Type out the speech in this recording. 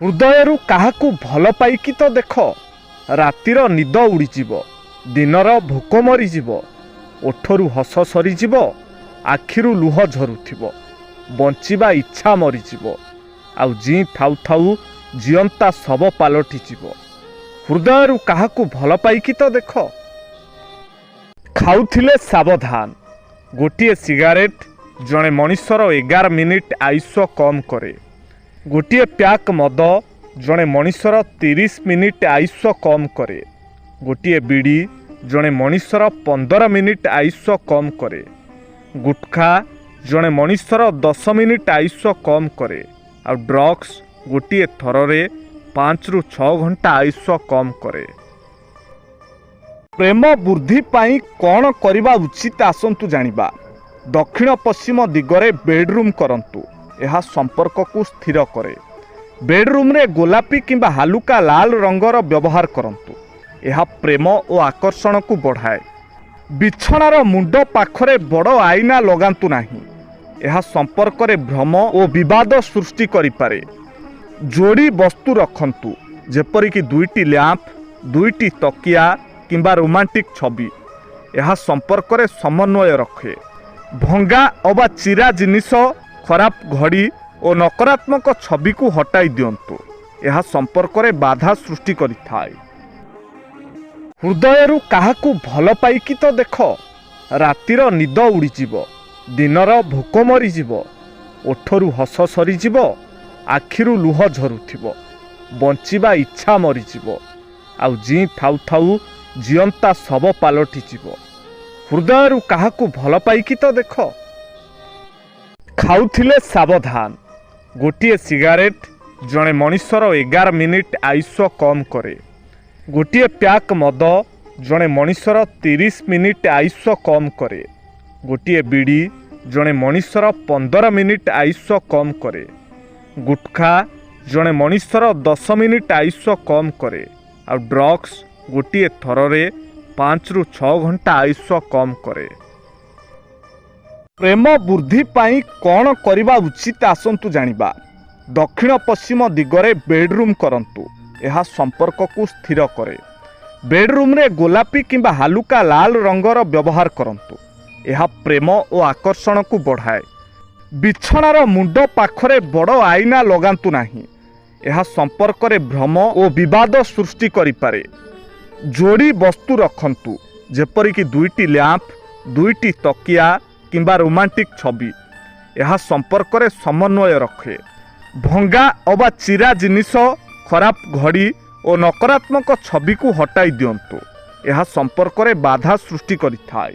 ହୃଦୟରୁ କାହାକୁ ଭଲ ପାଇକି ତ ଦେଖ, ରାତିର ନିଦ ଉଡ଼ିଯିବ, ଦିନର ଭୋକ ମରିଯିବ, ଓଠରୁ ହସ ସରିଯିବ, ଆଖିରୁ ଲୁହ ଝରୁଥିବ, ବଞ୍ଚିବା ଇଚ୍ଛା ମରିଯିବ, ଆଉ ଜୀଁ ଥାଉ ଥାଉ ଜିଅନ୍ତା ଶବ ପାଲଟିଯିବ। ହୃଦୟରୁ କାହାକୁ ଭଲ ପାଇକି ତ ଦେଖ। ଖାଉଥିଲେ ସାବଧାନ, ଗୋଟିଏ ସିଗାରେଟ୍ ଜଣେ ମଣିଷର 11 ମିନିଟ୍ ଆୟୁଷ କମ୍ କରେ। ଗୋଟିଏ ପ୍ୟାକ୍ ମଦ ଜଣେ ମଣିଷର 30 ମିନିଟ୍ ଆୟୁଷ କମ୍ କରେ। ଗୋଟିଏ ବିଡ଼ି ଜଣେ ମଣିଷର 15 ମିନିଟ୍ ଆୟୁଷ କମ୍ କରେ। ଗୁଟ୍ଖା ଜଣେ ମଣିଷର 10 ମିନିଟ୍ ଆୟୁଷ କମ୍ କରେ। ଆଉ ଡ୍ରଗ୍ସ ଗୋଟିଏ ଥରରେ 5 ରୁ 6 ଘଣ୍ଟା ଆୟୁଷ କମ୍ କରେ। ପ୍ରେମ ବୃଦ୍ଧି ପାଇଁ କ'ଣ କରିବା ଉଚିତ ଆସନ୍ତୁ ଜାଣିବା। ଦକ୍ଷିଣ ପଶ୍ଚିମ ଦିଗରେ ବେଡରୁମ୍ କରନ୍ତୁ, ଏହା ସମ୍ପର୍କକୁ ସ୍ଥିର କରେ। ବେଡରୁମ୍ରେ ଗୋଲାପୀ କିମ୍ବା ହାଲୁକା ଲାଲ ରଙ୍ଗର ବ୍ୟବହାର କରନ୍ତୁ, ଏହା ପ୍ରେମ ଓ ଆକର୍ଷଣକୁ ବଢ଼ାଏ। ବିଛଣାର ମୁଣ୍ଡ ପାଖରେ ବଡ଼ ଆଇନା ଲଗାନ୍ତୁ ନାହିଁ, ଏହା ସମ୍ପର୍କରେ ଭ୍ରମ ଓ ବିବାଦ ସୃଷ୍ଟି କରିପାରେ। ଯୋଡ଼ି ବସ୍ତୁ ରଖନ୍ତୁ, ଯେପରିକି 2ଟି ଲ୍ୟାମ୍ପ, 2ଟି ତକିଆ କିମ୍ବା ରୋମାଣ୍ଟିକ୍ ଛବି, ଏହା ସମ୍ପର୍କରେ ସମନ୍ୱୟ ରଖେ। ଭଙ୍ଗା ଅବା ଚିରା ଜିନିଷ, ଖରାପ ଘଡ଼ି ଓ ନକାରାତ୍ମକ ଛବିକୁ ହଟାଇ ଦିଅନ୍ତୁ, ଏହା ସମ୍ପର୍କରେ ବାଧା ସୃଷ୍ଟି କରିଥାଏ। ହୃଦୟରୁ କାହାକୁ ଭଲ ପାଇକି ତ ଦେଖ, ରାତିର ନିଦ ଉଡ଼ିଯିବ, ଦିନର ଭୋକ ମରିଯିବ, ଓଠରୁ ହସ ସରିଯିବ, ଆଖିରୁ ଲୁହ ଝରୁଥିବ, ବଞ୍ଚିବା ଇଚ୍ଛା ମରିଯିବ, ଆଉ ଜୀଁ ଥାଉ ଥାଉ ଜିଅନ୍ତା ଶବ ପାଲଟିଯିବ। ହୃଦୟରୁ କାହାକୁ ଭଲ ପାଇକି ତ ଦେଖ। ଖାଉଥିଲେ ସାବଧାନ, ଗୋଟିଏ ସିଗାରେଟ୍ ଜଣେ ମଣିଷର 11 ମିନିଟ୍ ଆୟୁଷ କମ୍ କରେ। ଗୋଟିଏ ପ୍ୟାକ୍ ମଦ ଜଣେ ମଣିଷର 30 ମିନିଟ୍ ଆୟୁଷ କମ୍ କରେ। ଗୋଟିଏ ବିଡ଼ି ଜଣେ ମଣିଷର 15 ମିନିଟ୍ ଆୟୁଷ କମ୍ କରେ। ଗୁଟ୍ଖା ଜଣେ ମଣିଷର 10 ମିନିଟ୍ ଆୟୁଷ କମ୍ କରେ। ଆଉ ଡ୍ରଗ୍ସ ଗୋଟିଏ ଥରରେ 5 ରୁ 6 ଘଣ୍ଟା ଆୟୁଷ କମ୍ କରେ। ପ୍ରେମ ବୃଦ୍ଧି ପାଇଁ କ'ଣ କରିବା ଉଚିତ ଆସନ୍ତୁ ଜାଣିବା। ଦକ୍ଷିଣ ପଶ୍ଚିମ ଦିଗରେ ବେଡରୁମ୍ କରନ୍ତୁ, ଏହା ସମ୍ପର୍କକୁ ସ୍ଥିର କରେ। ବେଡରୁମ୍ରେ ଗୋଲାପୀ କିମ୍ବା ହାଲୁକା ଲାଲ ରଙ୍ଗର ବ୍ୟବହାର କରନ୍ତୁ, ଏହା ପ୍ରେମ ଓ ଆକର୍ଷଣକୁ ବଢ଼ାଏ। ବିଛଣାର ମୁଣ୍ଡ ପାଖରେ ବଡ଼ ଆଇନା ଲଗାନ୍ତୁ ନାହିଁ, ଏହା ସମ୍ପର୍କରେ ଭ୍ରମ ଓ ବିବାଦ ସୃଷ୍ଟି କରିପାରେ। ଯୋଡ଼ି ବସ୍ତୁ ରଖନ୍ତୁ, ଯେପରିକି 2ଟି ଲ୍ୟାମ୍ପ, 2ଟି ତକିଆ କିମ୍ବା ରୋମାଣ୍ଟିକ୍ ଛବି, ଏହା ସମ୍ପର୍କରେ ସମନ୍ୱୟ ରଖେ। ଭଙ୍ଗା ଅବା ଚିରା ଜିନିଷ, ଖରାପ ଘଡ଼ି ଓ ନକାରାତ୍ମକ ଛବିକୁ ହଟାଇ ଦିଅନ୍ତୁ, ଏହା ସମ୍ପର୍କରେ ବାଧା ସୃଷ୍ଟି କରିଥାଏ।